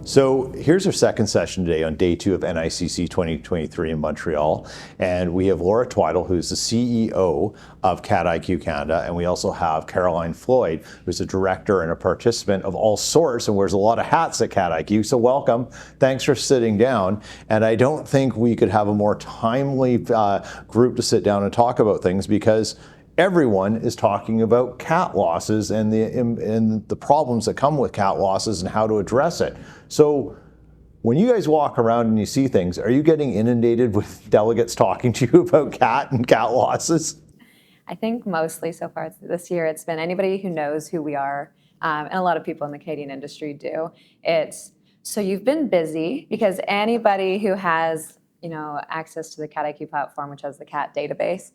So here's our second session today on day 2 of NICC 2023 in Montreal. And we have Laura Twidle, who's the CEO of Cat IQ Canada. And we also have Caroline Floyd, who's a director and a participant of all sorts and wears a lot of hats at Cat IQ. So welcome. Thanks for sitting down. And I don't think we could have a more timely group to sit down and talk about things, because everyone is talking about cat losses and the problems that come with cat losses and how to address it. So when you guys walk around and you see things, are you getting inundated with delegates talking to you about cat and cat losses? I think mostly so far this year it's been anybody who knows who we are, and a lot of people in the Canadian industry do. It's, so you've been busy, because anybody who has access to the Cat IQ platform, which has the cat database,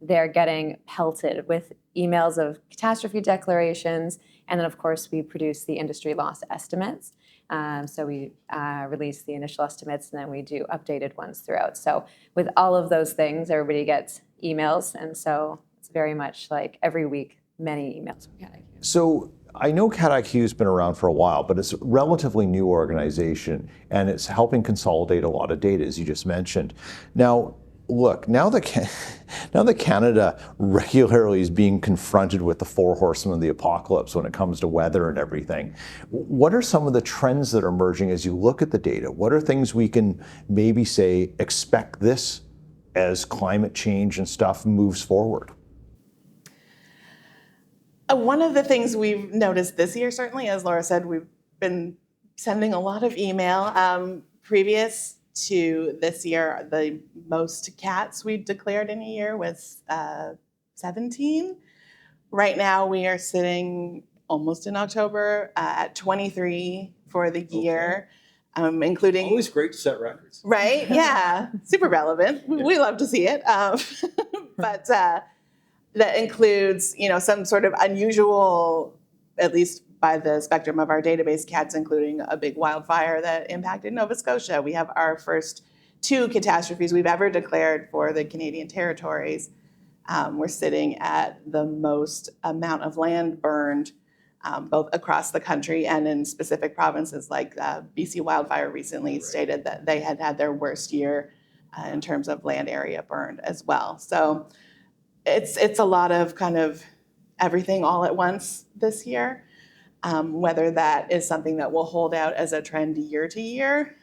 they're getting pelted with emails of catastrophe declarations. And then, of course, we produce the industry loss estimates. So we release the initial estimates, and then we do updated ones throughout. So with all of those things, everybody gets emails. And so it's very much like every week, many emails from Cat IQ. So I know Cat IQ has been around for a while, but it's a relatively new organization, and it's helping consolidate a lot of data, as you just mentioned. Now, look, now that Canada regularly is being confronted with the 4 horsemen of the apocalypse when it comes to weather and everything, what are some of the trends that are emerging as you look at the data? What are things we can maybe say, expect this as climate change and stuff moves forward? One of the things we've noticed this year, certainly, as Laura said, we've been sending a lot of email. Previous to this year, the most cats we declared in a year was 17. Right now, we are sitting almost in October at 23 for the year, including... Always great to set records. Right? Yeah. Super relevant. We love to see it. But that includes, some sort of unusual, at least by the spectrum of our database, cats, including a big wildfire that impacted Nova Scotia. We have our first 2 catastrophes we've ever declared for the Canadian territories. We're sitting at the most amount of land burned, both across the country and in specific provinces, like BC Wildfire recently stated that they had their worst year in terms of land area burned as well. So it's a lot of kind of everything all at once this year. Whether that is something that will hold out as a trend year to year,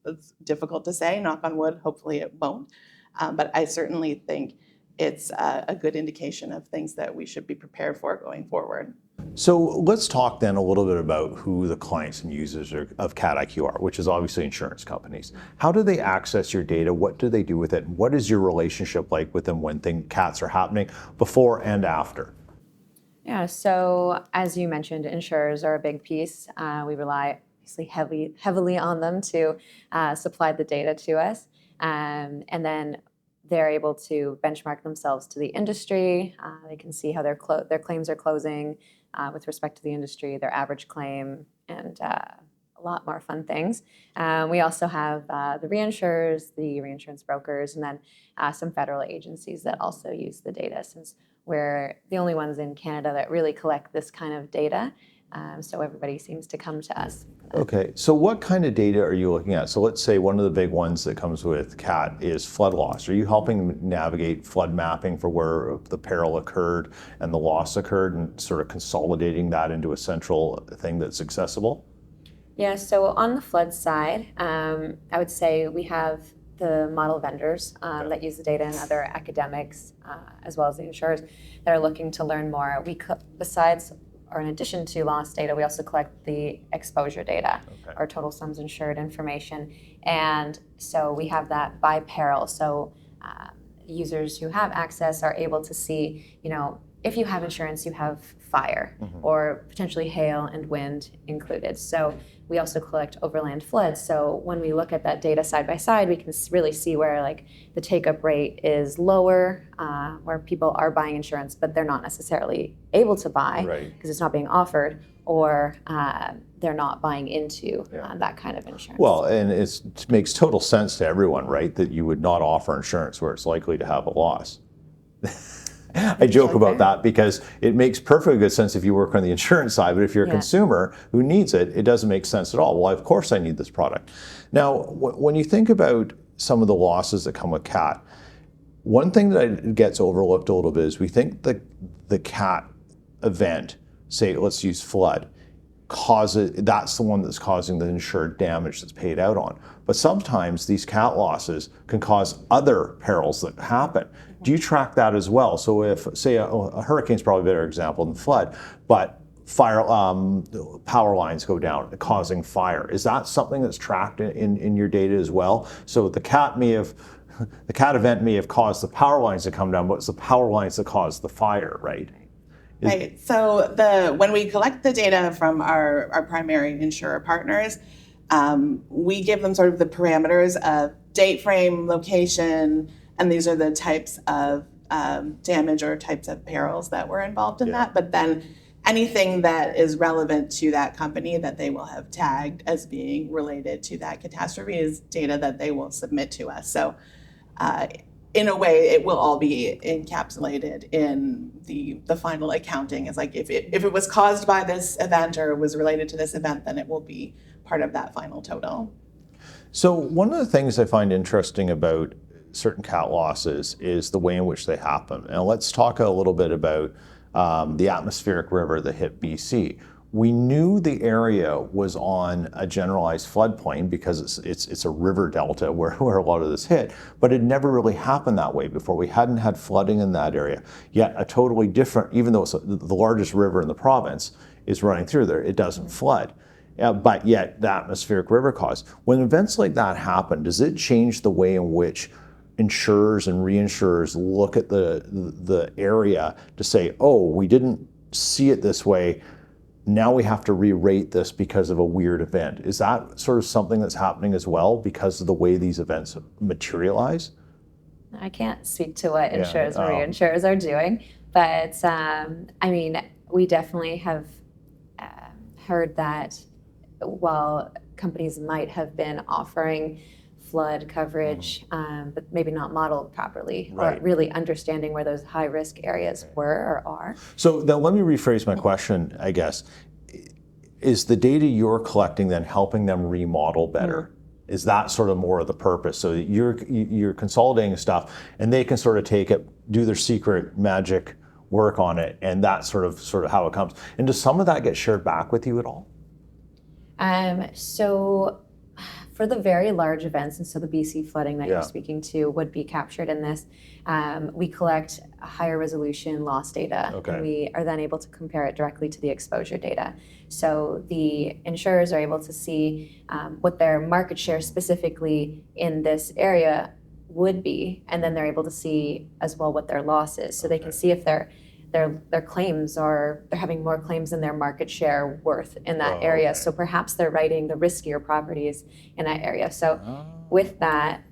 it's difficult to say. Knock on wood, hopefully it won't. But I certainly think it's a good indication of things that we should be prepared for going forward. So let's talk then a little bit about who the clients and users of Cat IQ are, which is obviously insurance companies. How do they access your data? What do they do with it? What is your relationship like with them when cats are happening, before and after? Yeah, so as you mentioned, insurers are a big piece. We rely obviously heavily on them to supply the data to us. And then they're able to benchmark themselves to the industry. They can see how their claims are closing with respect to the industry, their average claim, and a lot more fun things. We also have the reinsurers, the reinsurance brokers, and then some federal agencies that also use the data, since we're the only ones in Canada that really collect this kind of data. So everybody seems to come to us. Okay, so what kind of data are you looking at? So let's say one of the big ones that comes with CAT is flood loss. Are you helping them navigate flood mapping for where the peril occurred and the loss occurred, and sort of consolidating that into a central thing that's accessible? Yeah, so on the flood side, I would say we have the model vendors that use the data, and other academics, as well as the insurers that are looking to learn more. Besides, or in addition to loss data, we also collect the exposure data, or total sums insured information. And so we have that by peril. So users who have access are able to see, if you have insurance, you have fire, or potentially hail and wind included. So we also collect overland floods. So when we look at that data side by side, we can really see where the take-up rate is lower, where people are buying insurance, but they're not necessarily able to buy because it's not being offered, or they're not buying into that kind of insurance. Well, and it makes total sense to everyone, right, that you would not offer insurance where it's likely to have a loss. I joke about that because it makes perfectly good sense if you work on the insurance side, but if you're a consumer who needs it, it doesn't make sense at all. Well, of course I need this product. Now, when you think about some of the losses that come with cat, one thing that gets overlooked a little bit is we think the cat event, say let's use flood, that's the one that's causing the insured damage that's paid out on. But sometimes these cat losses can cause other perils that happen. Do you track that as well? So if, say, a hurricane's probably a better example than flood, but fire, power lines go down, causing fire. Is that something that's tracked in your data as well? So the cat event may have caused the power lines to come down, but it's the power lines that caused the fire, right? Right. So when we collect the data from our primary insurer partners, we give them sort of the parameters of date frame, location, and these are the types of damage or types of perils that were involved in that. But then anything that is relevant to that company that they will have tagged as being related to that catastrophe is data that they will submit to us. So in a way, it will all be encapsulated in the final accounting. It's like if it was caused by this event or was related to this event, then it will be part of that final total. So one of the things I find interesting about certain cat losses is the way in which they happen. And let's talk a little bit about the atmospheric river that hit BC. We knew the area was on a generalized floodplain because it's a river delta where a lot of this hit, but it never really happened that way before. We hadn't had flooding in that area. Yet a totally different, even though it's the largest river in the province is running through there, it doesn't flood. But yet the atmospheric river caused. When events like that happen, does it change the way in which insurers and reinsurers look at the area to say, oh, we didn't see it this way, now we have to re-rate this because of a weird event? Is that sort of something that's happening as well because of the way these events materialize? I can't speak to what insurers or reinsurers are doing, but I mean, we definitely have heard that while companies might have been offering flood coverage, but maybe not modeled properly, or really understanding where those high risk areas were or are. So then let me rephrase my question, I guess. Is the data you're collecting then helping them remodel better? Is that sort of more of the purpose? So that you're consolidating stuff and they can sort of take it, do their secret magic work on it, and that's sort of how it comes. And does some of that get shared back with you at all? So for the very large events, and so the BC flooding that you're speaking to would be captured in this, we collect a higher resolution loss data, and we are then able to compare it directly to the exposure data. So the insurers are able to see what their market share specifically in this area would be, and then they're able to see as well what their loss is. So they can see if their claims they're having more claims than their market share worth in that area. So perhaps they're writing the riskier properties in that area. So with that,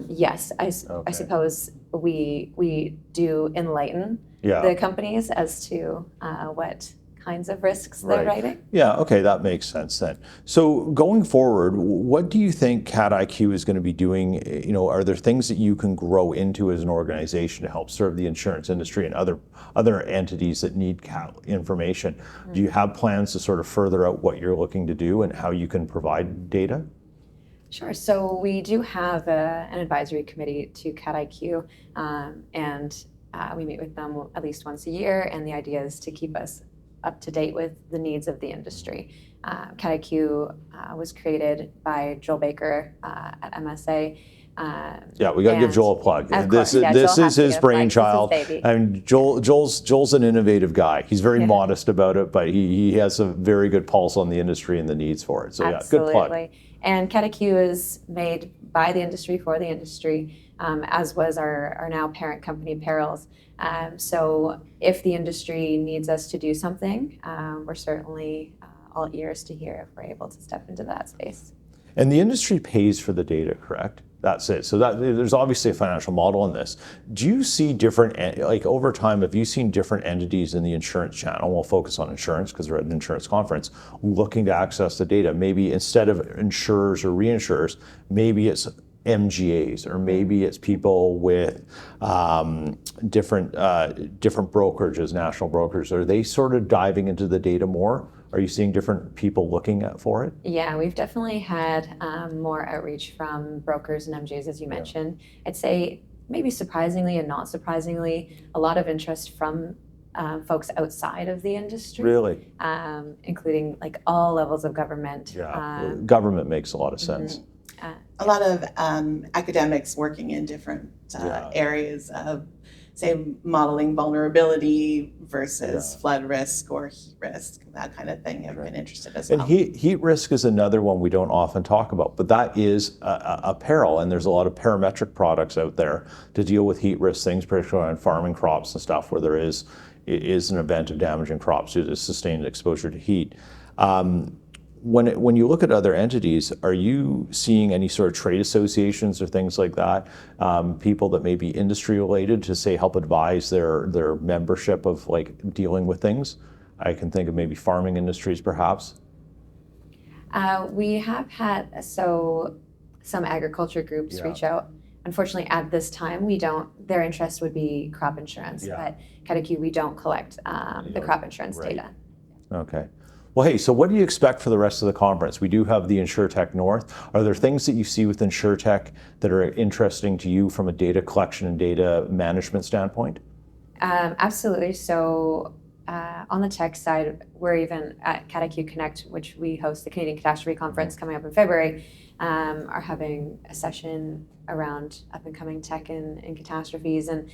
yes, I suppose we do enlighten the companies as to what kinds of risks they're writing. Yeah, okay, that makes sense then. So going forward, what do you think Cat IQ is going to be doing? You know, are there things that you can grow into as an organization to help serve the insurance industry and other entities that need cat information? Do you have plans to sort of further out what you're looking to do and how you can provide data? Sure. So we do have an advisory committee to Cat IQ, and we meet with them at least once a year, and the idea is to keep us up to date with the needs of the industry. Cat IQ was created by Joel Baker at MSA. We got to give Joel a plug. This is his brainchild. And Joel's an innovative guy. He's very modest about it, but he has a very good pulse on the industry and the needs for it. So Absolutely. Good plug. And Cat IQ is made by the industry for the industry, as was our now parent company, Perils. So if the industry needs us to do something, we're certainly all ears to hear if we're able to step into that space. And the industry pays for the data, correct? That's it. So there's obviously a financial model in this. Do you see different, like over time, have you seen different entities in the insurance channel? We'll focus on insurance because we're at an insurance conference, looking to access the data. Maybe instead of insurers or reinsurers, maybe it's MGAs, or maybe it's people with different brokerages, national brokers. Are they sort of diving into the data more? Are you seeing different people looking for it? Yeah, we've definitely had more outreach from brokers and MJs, as you mentioned. I'd say maybe surprisingly and not surprisingly, a lot of interest from folks outside of the industry. Really? Including like all levels of government. Yeah, government makes a lot of sense. A lot of academics working in different areas of, say, modeling vulnerability versus flood risk or heat risk, that kind of thing, have been interested as well. And heat risk is another one we don't often talk about, but that is a peril, and there's a lot of parametric products out there to deal with heat risk things, particularly on farming crops and stuff where there is an event of damaging crops due to sustained exposure to heat. When you look at other entities, are you seeing any sort of trade associations or things like that, people that may be industry related to, say, help advise their membership of like dealing with things? I can think of maybe farming industries perhaps. We have had some agriculture groups reach out. Unfortunately, at this time, their interest would be crop insurance, but NICC, we don't collect the crop insurance data. Okay. Well, hey, so what do you expect for the rest of the conference? We do have the InsurTech North. Are there things that you see with InsurTech that are interesting to you from a data collection and data management standpoint? Absolutely. So on the tech side, we're even at NICC Connect, which we host the Canadian Catastrophe Conference coming up in February, are having a session around up-and-coming tech in catastrophes, and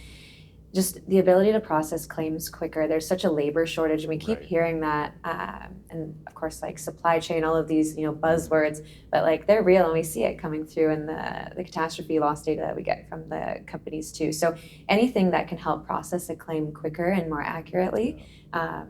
just the ability to process claims quicker. There's such a labor shortage, and we keep hearing that, and of course, like supply chain, all of these, buzzwords, but like they're real, and we see it coming through in the catastrophe loss data that we get from the companies too. So anything that can help process a claim quicker and more accurately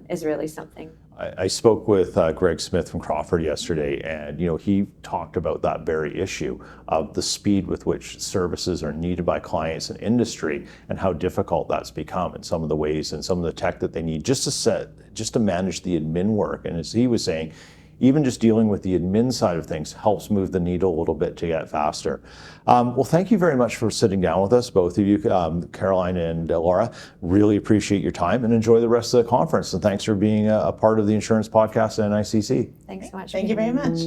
is really something. I spoke with Greg Smith from Crawford yesterday, and he talked about that very issue of the speed with which services are needed by clients and industry, and how difficult that's become, and some of the ways and some of the tech that they need just to manage the admin work. And as he was saying, even just dealing with the admin side of things helps move the needle a little bit to get faster. Well, thank you very much for sitting down with us, both of you, Caroline and Laura. Really appreciate your time, and enjoy the rest of the conference. And thanks for being a part of the Insurance Podcast at NICC. Thanks so much. Thank you very much.